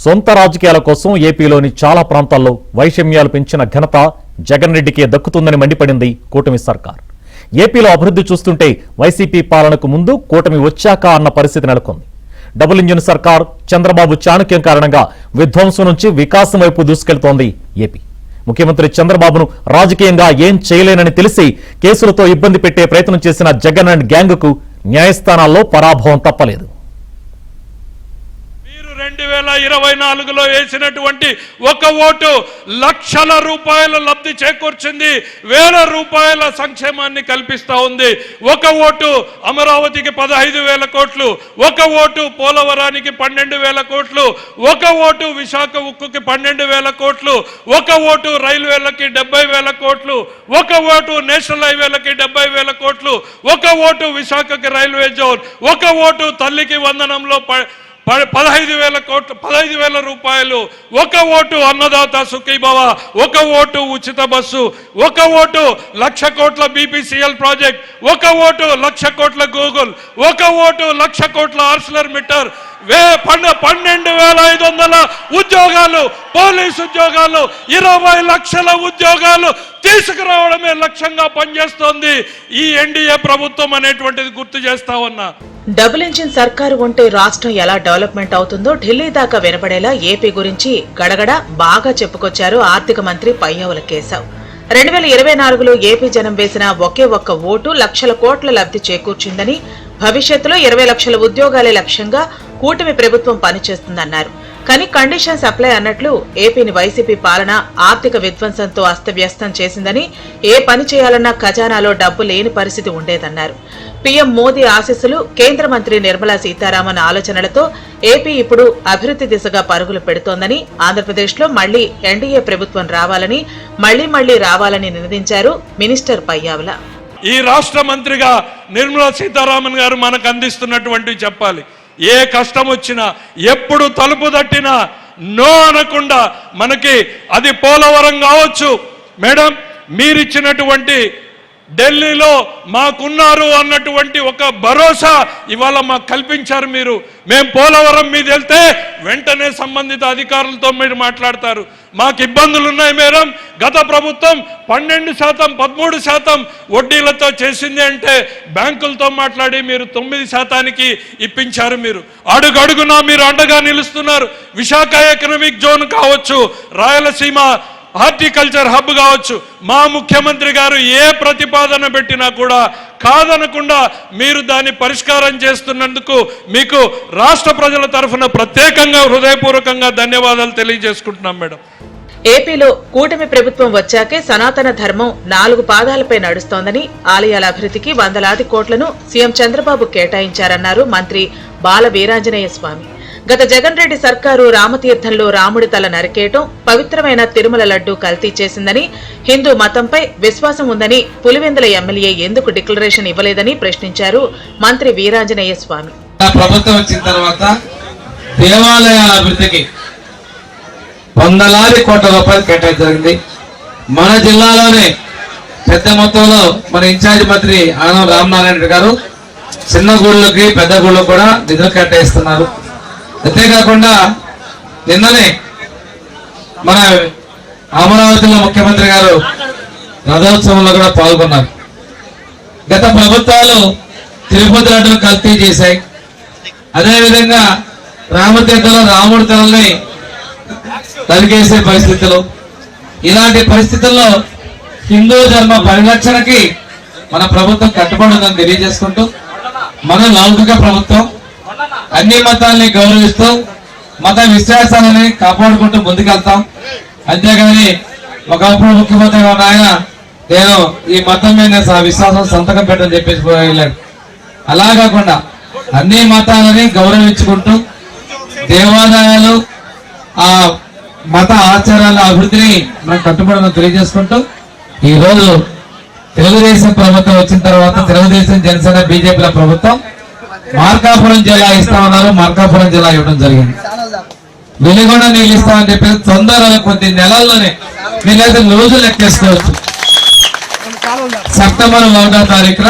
సొంత రాజకీయాల కోసం ఏపీలోని చాలా ప్రాంతాల్లో వైషమ్యాలు పెంచిన ఘనత జగన్ రెడ్డికే దక్కుతుందని మండిపడింది కూటమి సర్కార్. ఏపీలో అభివృద్ధి చూస్తుంటే వైసీపీ పాలనకు ముందు కూటమి వచ్చాక అన్న పరిస్థితి నెలకొంది. డబుల్ ఇంజిన్ సర్కార్ చంద్రబాబు చాణక్యం కారణంగా విధ్వంసం నుంచి వికాసం వైపు దూసుకెళ్తోంది ఏపీ. ముఖ్యమంత్రి చంద్రబాబును రాజకీయంగా ఏం చేయలేనని తెలిసి కేసులతో ఇబ్బంది పెట్టే ప్రయత్నం చేసిన జగన్ అండ్ గ్యాంగ్కు న్యాయస్థానాల్లో పరాభవం తప్పలేదు. 2024లో వేసినటువంటి ఒక ఓటు లక్షల రూపాయల లబ్ధి చేకూర్చింది, వేల రూపాయల సంక్షేమాన్ని కల్పిస్తా ఉంది. ఒక ఓటు అమరావతికి 15,000 కోట్లు, ఒక ఓటు పోలవరానికి 12,000 కోట్లు, ఒక ఓటు విశాఖ ఉక్కుకి 12,000 కోట్లు, ఒక ఓటు రైల్వేలకి 70,000 కోట్లు, ఒక ఓటు నేషనల్ హైవేలకి 70,000 కోట్లు, ఒక ఓటు విశాఖకి రైల్వే జోన్, ఒక ఓటు తల్లికి వందనంలో 15,000 కోట్లు, 15,000 రూపాయలు, ఒక ఓటు అన్నదాత సుఖీభవ, ఒక ఓటు ఉచిత బస్సు, ఒక ఓటు 1,00,000 కోట్ల BPCL ప్రాజెక్ట్, ఒక ఓటు 1,00,000 కోట్ల గూగుల్, ఒక ఓటు 1,00,000 కోట్ల ఆర్సిలర్ మిట్టర్, 12,500 ఉద్యోగాలు, పోలీసు ఉద్యోగాలు, 20 లక్షల ఉద్యోగాలు తీసుకురావడమే లక్ష్యంగా పనిచేస్తోంది ఈ ఎన్డీఏ ప్రభుత్వం అనేటువంటిది గుర్తు చేస్తా ఉన్నా. డబుల్ ఇంజిన్ సర్కారు ఉంటే రాష్ట్రం ఎలా డెవలప్మెంట్ అవుతుందో ఢిల్లీ దాకా వినపడేలా ఏపీ గురించి గడగడ బాగా చెప్పుకొచ్చారు ఆర్థిక మంత్రి పయ్యావుల కేశవ్. 2024లో ఏపీ జనం వేసిన ఒకే ఒక్క ఓటు లక్షల కోట్ల లబ్ధి చేకూర్చిందని, భవిష్యత్తులో 20 లక్షల ఉద్యోగాలే లక్ష్యంగా కూటమి ప్రభుత్వం పనిచేస్తుందన్నారు. కానీ కండిషన్స్ అప్లై అన్నట్లు ఏపీని వైసీపీ పాలన ఆర్థిక విధ్వంసంతో అస్తవ్యస్తం చేసిందని, ఏ పని చేయాలన్నా ఖజానాలో డబ్బు లేని పరిస్థితి ఉండేదన్నారు. పీఎం మోదీ ఆశీస్సులు, కేంద్ర మంత్రి నిర్మలా సీతారామన్ ఆలోచనలతో ఏపీ ఇప్పుడు అభివృద్ధి దిశగా పరుగులు పెడుతోందని, ఆంధ్రప్రదేశ్లో మళ్లీ ఎన్డీఏ ప్రభుత్వం రావాలని, మళ్లీ రావాలని నినదించారు మినిస్టర్ పయ్యావుల. ఈ రాష్ట్ర మంత్రిగా నిర్మలా సీతారామన్ గారు మనకు అందిస్తున్నటువంటివి చెప్పాలి. ఏ కష్టం వచ్చినా, ఎప్పుడు తలుపు తట్టినా నో అనకుండా మనకి అది పోలవరం కావచ్చు, మేడం మీరిచ్చినటువంటి ఢిల్లీలో మాకున్నారు అన్నటువంటి ఒక భరోసా ఇవాళ మాకు కల్పించారు మీరు. మేము పోలవరం మీద వెళ్తే వెంటనే సంబంధిత అధికారులతో మీరు మాట్లాడతారు. మాకు ఇబ్బందులు ఉన్నాయి మేడం, గత ప్రభుత్వం 12%, 13% వడ్డీలతో చేసింది అంటే బ్యాంకులతో మాట్లాడి మీరు 9% ఇప్పించారు. మీరు అడుగడుగునా మీరు అండగా నిలుస్తున్నారు. విశాఖ ఎకనామిక్ జోన్ కావచ్చు, రాయలసీమ హార్టికల్చర్ హబ్ కావచ్చు, మా ముఖ్యమంత్రి గారు ఏ ప్రతిపాదన పెట్టినా కూడా కాదనకుండా మీరు దాన్ని పరిష్కారం చేస్తున్నందుకు మీకు రాష్ట్ర ప్రజల తరఫున ప్రత్యేకంగా హృదయపూర్వకంగా ధన్యవాదాలు తెలియజేసుకుంటున్నాం మేడం. ఏపీలో కూటమి ప్రభుత్వం వచ్చాకే సనాతన ధర్మం 4 పాదాలపై నడుస్తోందని, ఆలయాల అభివృద్ధికి వందలాది కోట్లను సీఎం చంద్రబాబు కేటాయించారన్నారు మంత్రి బాల వీరాంజనేయ స్వామి. గత జగన్ రెడ్డి సర్కారు రామతీర్థంలో రాముడి తల నరికేయటం, పవిత్రమైన తిరుమల లడ్డూ కల్తీ చేసిందని, హిందూ మతంపై విశ్వాసం ఉందని పులివెందుల ఎమ్మెల్యే ఎందుకు డిక్లరేషన్ ఇవ్వలేదని ప్రశ్నించారు మంత్రి వీరాంజనేయ స్వామి. ప్రభుత్వం వచ్చిన తర్వాత దేవాలయాల అభివృద్ధికి వందలాది కోట్ల రూపాయలు కేటాయించడం జరిగింది. మన జిల్లాలోనే పెద్ద మొత్తంలో మన ఇన్ఛార్జి మంత్రి ఆనం రామనారాయణ గారు చిన్న గుళ్ళకి పెద్ద గుళ్ళకు కూడా నిధులు కేటాయిస్తున్నారు. అంతేకాకుండా నిన్ననే మన అమరావతిలో ముఖ్యమంత్రి గారు రథోత్సవంలో కూడా పాల్గొన్నారు. గత ప్రభుత్వాలు తిరుపతి లడ్డును కల్తీ చేశాయి. అదేవిధంగా రామతీర్థంలో రాముడి తలని నరికేసే పరిస్థితులు. ఇలాంటి పరిస్థితుల్లో హిందూ ధర్మ పరిరక్షణకి మన ప్రభుత్వం కట్టుబడి ఉందని తెలియజేసుకుంటూ, మన లౌకిక ప్రభుత్వం అన్ని మతాలని గౌరవిస్తూ మత విశ్వాసాలని కాపాడుకుంటూ ముందుకెళ్తాం. అంతేగాని ఒకప్పుడు ముఖ్యమంత్రి ఆయన నేను ఈ మతం మీద విశ్వాసం సంతకం పెట్టని చెప్పేసి వెళ్ళాడు. అలా కాకుండా అన్ని మతాలని గౌరవించుకుంటూ దేవాలయాలు ఆ మత ఆచారాల అభివృద్ధిని మనం కట్టుబడి తెలియజేసుకుంటూ, ఈరోజు తెలుగుదేశం ప్రభుత్వం వచ్చిన తర్వాత తెలుగుదేశం, జనసేన, బీజేపీల ప్రభుత్వం మార్కాపురం జిల్లా ఇస్తామన్నారు. మార్కాపురం జిల్లా ఇవ్వడం జరిగింది. వెలిగొండ నీళ్ళు ఇస్తామని చెప్పేసి తొందరగా కొద్ది నెలల్లోనే మీరైతే రోజు లెక్కేసుకోవచ్చు. సెప్టెంబర్ 1వ తారీఖున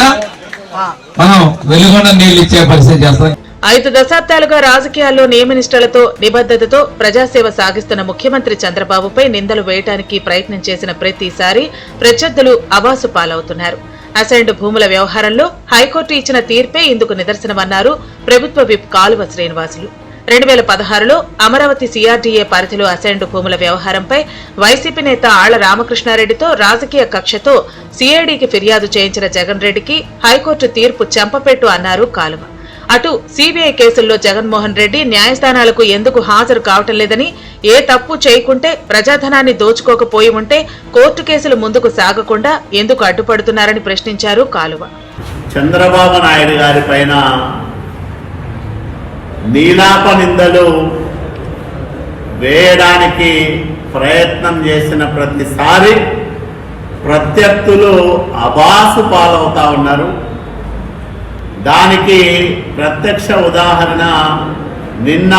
మనం వెలిగొండ నీళ్ళు ఇచ్చే పరిస్థితి చేస్తాం. 5 దశాబ్దాలుగా రాజకీయాల్లో నియమనిష్టలతో నిబద్ధతతో ప్రజాసేవ సాగిస్తున్న ముఖ్యమంత్రి చంద్రబాబుపై నిందలు వేయడానికి ప్రయత్నం చేసిన ప్రతిసారి ప్రత్యర్థులు అవాసు పాలవుతున్నారు. అసైన్డ్ భూముల వ్యవహారంలో హైకోర్టు ఇచ్చిన తీర్పే ఇందుకు నిదర్శనమన్నారు ప్రభుత్వ విప్ కాలువ శ్రీనివాసులు. 2016లో అమరావతి సిఆర్డీఏ పరిధిలో అసైన్డ్ భూముల వ్యవహారంపై వైసీపీ నేత ఆళ్ల రామకృష్ణారెడ్డితో రాజకీయ కక్షతో సిఐడికి ఫిర్యాదు చేయించిన జగన్ రెడ్డికి హైకోర్టు తీర్పు చెంపపెట్టు అన్నారు కాలువ. అటు సీబీఐ కేసుల్లో జగన్మోహన్ రెడ్డి న్యాయస్థానాలకు ఎందుకు హాజరు కావటం లేదని, ఏ తప్పు చేయకుంటే ప్రజాధనాన్ని దోచుకోకపోయి ఉంటే కోర్టు కేసులు ముందుకు సాగకుండా ఎందుకు అడ్డుపడుతున్నారని ప్రశ్నించారు కాలువ. చంద్రబాబు నాయుడు గారి పైన నీలాప నిందలు వేయడానికి ప్రయత్నం చేసిన ప్రతిసారి ప్రత్యర్థులు అబాసు పాలవుతా ఉన్నారు. దానికి ప్రత్యక్ష ఉదాహరణ నిన్న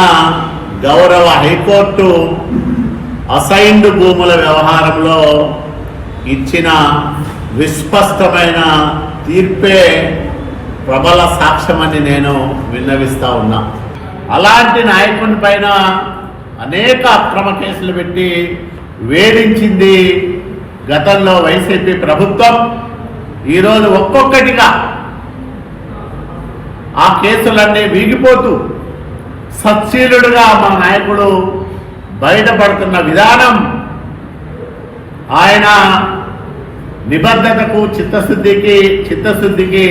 గౌరవ హైకోర్టు అసైన్డ్ భూముల వ్యవహారంలో ఇచ్చిన విస్పష్టమైన తీర్పే ప్రబల సాక్ష్యమని నేను విన్నవిస్తా ఉన్నా. అలాంటి నాయకుని పైన అనేక అక్రమ కేసులు పెట్టి వేధించింది గతంలో వైసీపీ ప్రభుత్వం. ఈరోజు ఒక్కొక్కటిగా ఆ కేసులన్నీ వీగిపోతూ సచ్చీలుడుగా మా నాయకుడు బయటపడుతున్న విధానం ఆయన నిబద్ధతకు చిత్తశుద్ధికి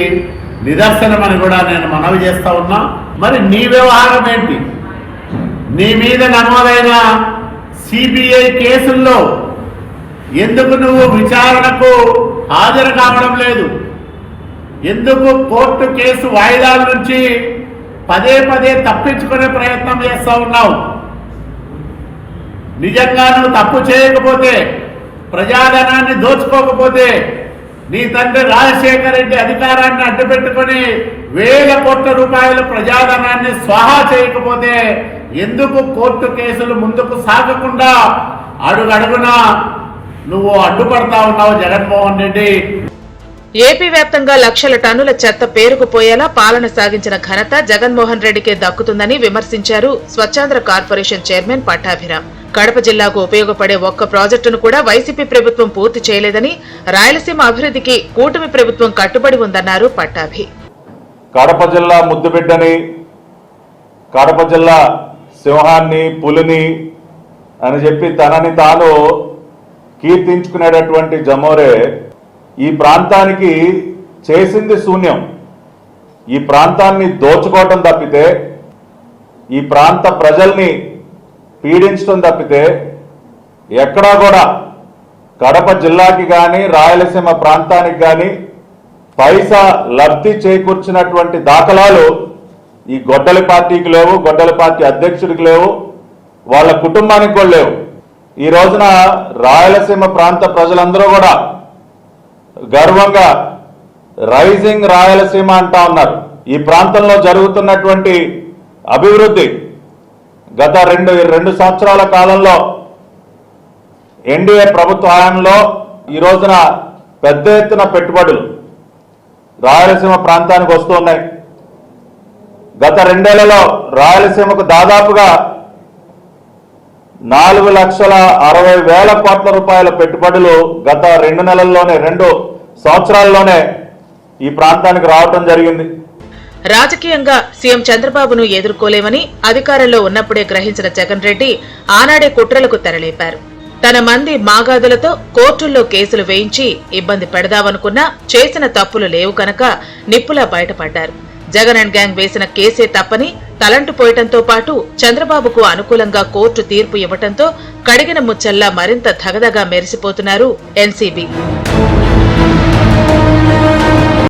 నిదర్శనమని కూడా నేను మనవి చేస్తా ఉన్నా. మరి నీ వ్యవహారం ఏంటి? నీ మీద నమోదైన సిబిఐ కేసుల్లో ఎందుకు నువ్వు విచారణకు హాజరు కావడం లేదు? ఎందుకు కోర్టు కేసు వాయిదాల నుంచి పదే పదే తప్పించుకునే ప్రయత్నం చేస్తా ఉన్నావు? నిజంగా నువ్వు తప్పు చేయకపోతే, ప్రజాధనాన్ని దోచుకోకపోతే, నీ తండ్రి రాజశేఖర రెడ్డి అధికారాన్ని అడ్డుపెట్టుకుని వేల కోట్ల రూపాయల ప్రజాధనాన్ని స్వాహా చేయకపోతే ఎందుకు కోర్టు కేసులు ముందుకు సాగకుండా అడుగడుగునా నువ్వు అడ్డుపడతా ఉన్నావు జగన్మోహన్ రెడ్డి? ఏపీ వ్యాప్తంగా లక్షల టన్నుల చెత్త పేరుకుపోయేలా పాలన సాగించిన ఘనత జగన్మోహన్ రెడ్డికే దక్కుతుందని విమర్శించారు స్వచ్ఛాంధ్ర కార్పొరేషన్ చైర్మన్ పట్టాభిరామ్. కడప జిల్లాకు ఉపయోగపడే ఒక్క ప్రాజెక్టును కూడా వైసీపీ ప్రభుత్వం పూర్తి చేయలేదని, రాయలసీమ అభివృద్ధికి కూటమి ప్రభుత్వం కట్టుబడి ఉందన్నారు పట్టాభి. కడప జిల్లా ముద్దుబిడ్డని, కడప జిల్లా సింహాన్ని, పులిని అని చెప్పి తనని తాను కీర్తించుకునేటటువంటి జమోరే ఈ ప్రాంతానికి చేసింది శూన్యం. ఈ ప్రాంతాన్ని దోచుకోవటం తప్పితే, ఈ ప్రాంత ప్రజల్ని పీడించడం తప్పితే ఎక్కడా కూడా కడప జిల్లాకి కానీ రాయలసీమ ప్రాంతానికి కానీ పైసా లబ్ధి చేకూర్చినటువంటి దాఖలాలు ఈ గొడ్డలి పార్టీకి లేవు, గొడ్డలి పార్టీ అధ్యక్షుడికి లేవు, వాళ్ళ కుటుంబానికి కూడా లేవు. ఈ రోజున రాయలసీమ ప్రాంత ప్రజలందరూ కూడా గర్వంగా రైజింగ్ రాయలసీమ అంటా ఉన్నారు. ఈ ప్రాంతంలో జరుగుతున్నటువంటి అభివృద్ధి గత రెండు సంవత్సరాల కాలంలో ఎన్డీఏ ప్రభుత్వ హయాంలో ఈ రోజున పెద్ద ఎత్తున పెట్టుబడులు రాయలసీమ ప్రాంతానికి వస్తున్నాయి. గత 2 ఏళ్లలో రాయలసీమకు దాదాపుగా 4,60,60,000 కోట్ల రూపాయల పెట్టుబడులు గత 2 సంవత్సరాల్లోనే ఈ ప్రాంతానికి రావటం జరిగింది. రాజకీయంగా సీఎం చంద్రబాబును ఎదుర్కోలేమని అధికారంలో ఉన్నప్పుడే గ్రహించిన జగన్ రెడ్డి ఆనాడే కుట్రలకు తెరలేపారు. తన మంది మాగాదులతో కోర్టుల్లో కేసులు వేయించి ఇబ్బంది పెడదామనుకున్నా చేసిన తప్పులు లేవు కనుక నిప్పులా బయటపడ్డారు. జగన్ అండ్ గ్యాంగ్ వేసిన కేసే తప్పని తలంటుపోయటంతో పాటు చంద్రబాబుకు అనుకూలంగా కోర్టు తీర్పు ఇవ్వటంతో కడిగిన ముచ్చల్లా మరింత ధగధగా మెరిసిపోతున్నారు ఎన్సీబీ.